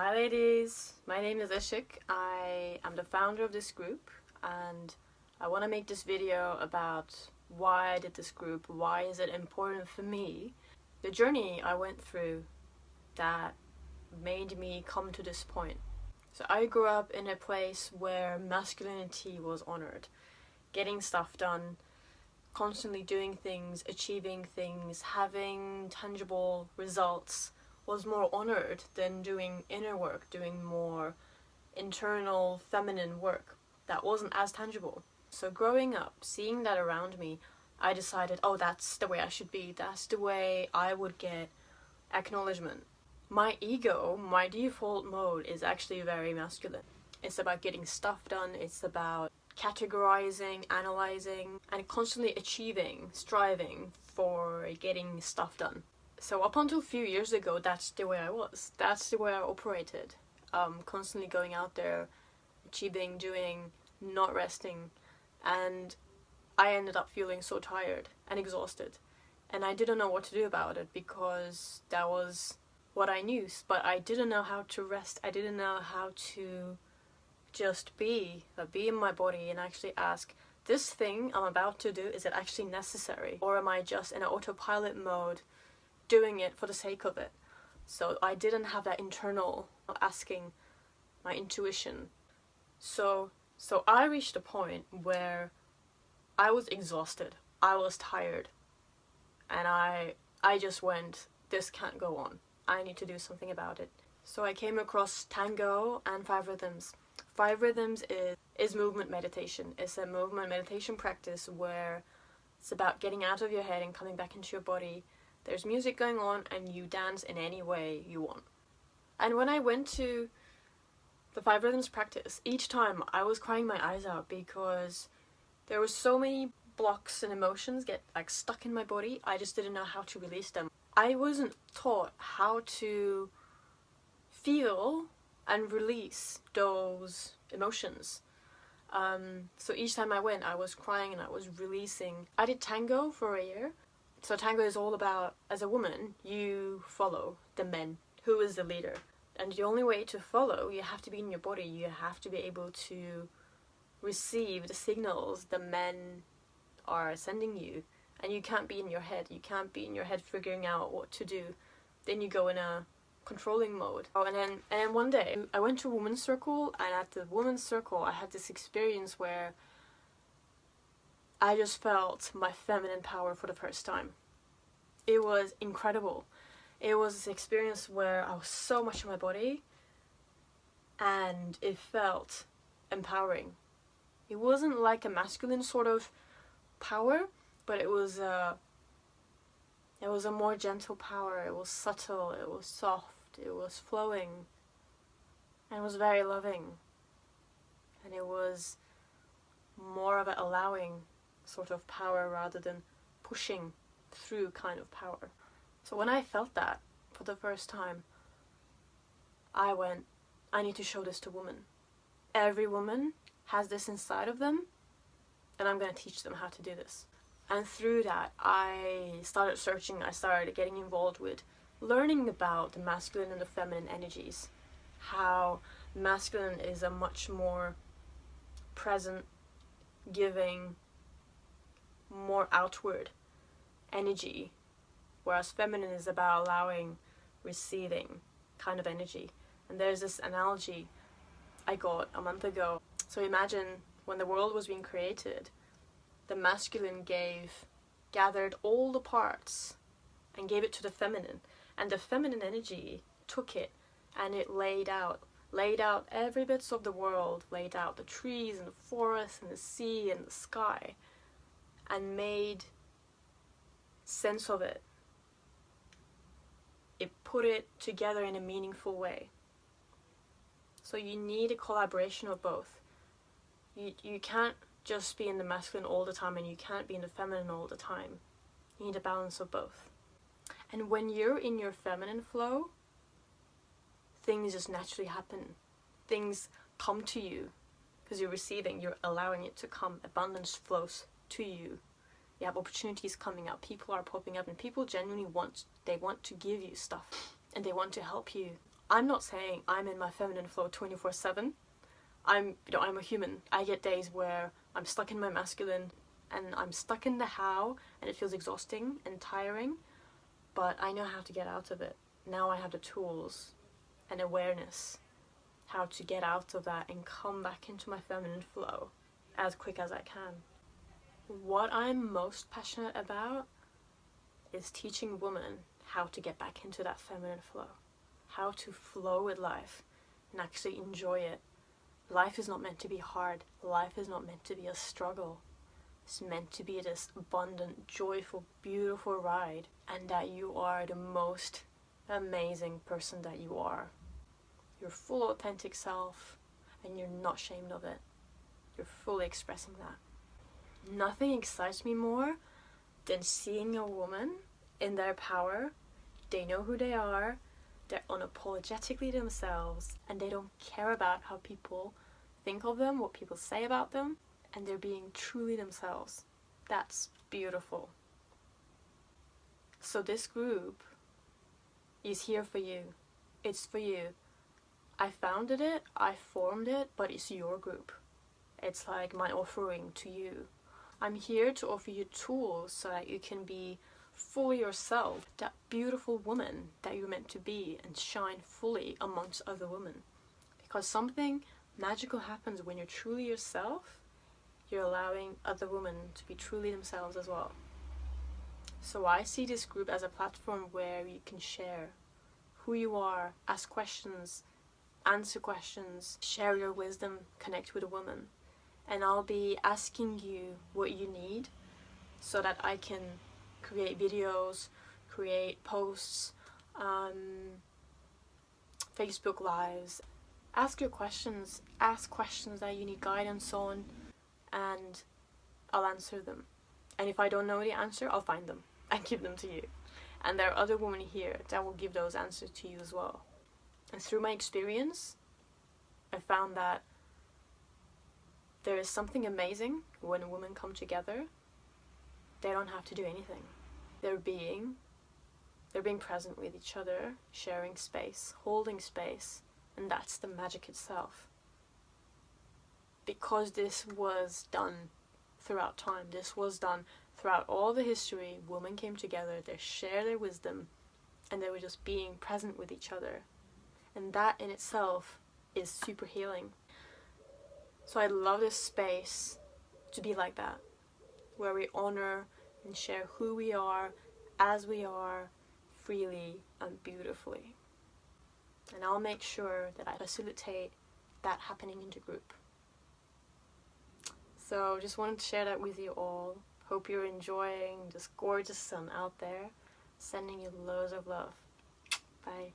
Hi ladies, my name is Ishik. I am the founder of this group and I want to make this video about why I did this group, why is it important for me, the journey I went through that made me come to this point. So I grew up in a place where masculinity was honored, getting stuff done, constantly doing things, achieving things, having tangible results was more honored than doing inner work, doing more internal feminine work that wasn't as tangible. So growing up, seeing that around me, I decided, oh, that's the way I should be, that's the way I would get acknowledgement. My ego, my default mode is actually very masculine. It's about getting stuff done, it's about categorizing, analyzing, and constantly achieving, striving for getting stuff done. So up until a few years ago, that's the way I was. That's the way I operated. Constantly going out there, achieving, doing, not resting. And I ended up feeling so tired and exhausted. And I didn't know what to do about it because that was what I knew. But I didn't know how to rest. I didn't know how to just be in my body and actually ask, this thing I'm about to do, is it actually necessary? Or am I just in an autopilot mode doing it for the sake of it? So I didn't have that internal asking, my intuition. So I reached a point where I was exhausted, I was tired, and I just went, this can't go on. I need to do something about it. So I came across tango and 5 rhythms. 5 rhythms is movement meditation. It's a movement meditation practice where it's about getting out of your head and coming back into your body. There's music going on and you dance in any way you want. And when I went to the 5 rhythms practice, each time I was crying my eyes out because there were so many blocks and emotions get stuck in my body. I just didn't know how to release them. I wasn't taught how to feel and release those emotions. So each time I went, I was crying and I was releasing. I did tango for a year. So tango is all about, as a woman, you follow the men. Who is the leader? And the only way to follow, you have to be in your body. You have to be able to receive the signals the men are sending you. And you can't be in your head. You can't be in your head figuring out what to do. Then you go in a controlling mode. Oh, and then one day, I went to a women's circle, and at the women's circle, I had this experience where I just felt my feminine power for the first time. It was incredible. It was this experience where I was so much in my body and it felt empowering. It wasn't like a masculine sort of power, but it was a more gentle power. It was subtle, it was soft, it was flowing, and it was very loving. And it was more of an allowing sort of power rather than pushing through kind of power. So when I felt that for the first time, I went, I need to show this to women. Every woman has this inside of them, and I'm going to teach them how to do this. And through that, I started searching, I started getting involved with learning about the masculine and the feminine energies. How masculine is a much more present, giving, more outward energy, whereas feminine is about allowing, receiving kind of energy. And there's this analogy I got a month ago. So imagine when the world was being created, the masculine gathered all the parts and gave it to the feminine, and the feminine energy took it and it laid out every bits of the world, laid out the trees and the forest and the sea and the sky, and made sense of it. It put it together in a meaningful way. So you need a collaboration of both. You can't just be in the masculine all the time and you can't be in the feminine all the time. You need a balance of both. And when you're in your feminine flow, things just naturally happen. Things come to you because you're receiving, you're allowing it to come. Abundance flows to you. You have opportunities coming up, people are popping up, and people genuinely want to give you stuff and they want to help you. I'm not saying I'm in my feminine flow 24/7. I'm a human. I get days where I'm stuck in my masculine and I'm stuck in the how, and it feels exhausting and tiring, but I know how to get out of it. Now I have the tools and awareness how to get out of that and come back into my feminine flow as quick as I can. What I'm most passionate about is teaching women how to get back into that feminine flow, how to flow with life and actually enjoy it. Life is not meant to be hard. Life is not meant to be a struggle. It's meant to be this abundant, joyful, beautiful ride, and that you are the most amazing person that you are. Your full authentic self, and you're not ashamed of it. You're fully expressing that. Nothing excites me more than seeing a woman in their power. They know who they are, they're unapologetically themselves, and they don't care about how people think of them, what people say about them, and they're being truly themselves. That's beautiful. So this group is here for you. It's for you. I founded it, I formed it, but it's your group. It's like my offering to you. I'm here to offer you tools so that you can be fully yourself, that beautiful woman that you're meant to be, and shine fully amongst other women. Because something magical happens when you're truly yourself. You're allowing other women to be truly themselves as well. So I see this group as a platform where you can share who you are, ask questions, answer questions, share your wisdom, connect with a woman. And I'll be asking you what you need so that I can create videos, create posts, Facebook lives. Ask your questions, ask questions that you need guidance on, and I'll answer them. And if I don't know the answer, I'll find them and give them to you. And there are other women here that will give those answers to you as well. And through my experience, I found that there is something amazing when women come together. They don't have to do anything. They're being present with each other, sharing space, holding space, and that's the magic itself. Because this was done throughout time, this was done throughout all the history, women came together, they shared their wisdom, and they were just being present with each other. And that in itself is super healing. So I love this space to be like that, where we honor and share who we are, as we are, freely and beautifully. And I'll make sure that I facilitate that happening in the group. So just wanted to share that with you all. Hope you're enjoying this gorgeous sun out there. Sending you loads of love. Bye.